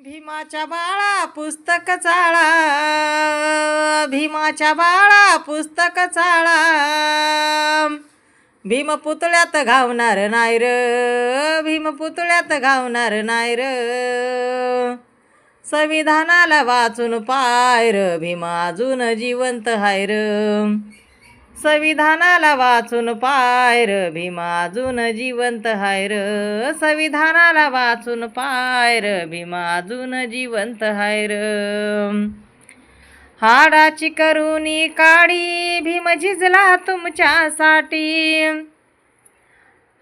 भीमाच्या बाळा पुस्तक चाळा, भीमाच्या बाळा पुस्तक चाळा, भीम पुतळ्यात घावणार नाही र, भीम पुतळ्यात घावणार नाही र, संविधानाला वाचून पाय र, भीम अजून जिवंत हाय र, संविधानाला वाचून पाय र, भीम अजून जिवंत हाय र, संविधानाला वाचून पाय र, भीम अजून जिवंत हाय र. हाडाची करुणी काडी भीम झिजला तुमच्यासाठी,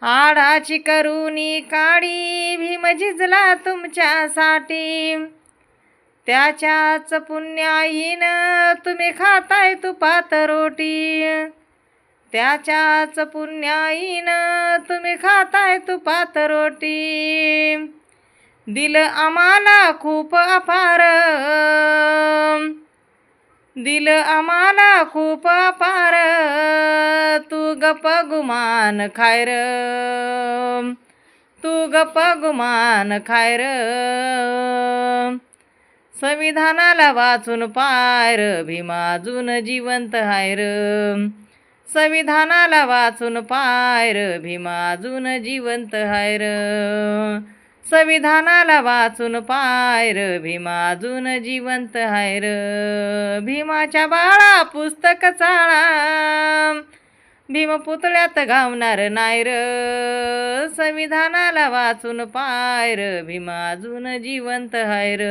हाडाची करुणी काडी भीम झिजला तुमच्यासाठी, त्याच्याच पुण्याईनं तुम्ही खाताय तुपात रोटी, त्याच्याच पुण्याईनं तुम्ही खाताय तुपात रोटी, दिलं आम्हाला खूप अपार, दिलं आम्हाला खूप अपार, तू गप गुमान खाय र, तू गप गुमान खाय र, संविधानाला वाचून पाय र, भीम अजून जिवंत हाय र, संविधानाला वाचून पाय र, भीम अजून जिवंत हाय र, संविधानाला वाचून पाय र, भीम अजून जिवंत हाय र. भीमाच्या बाळा पुस्तक चाळा, भीम पुतळ्यात घावणार नाही र, संविधानाला वाचून पाय र, भीम अजून जिवंत हाय र,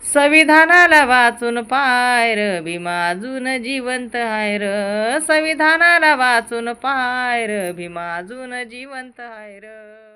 संविधानाला वाचून पाय र, भीम अजून जिवंत हाय र, संविधानाला वाचून पाय र, भीम अजून जिवंत हाय र.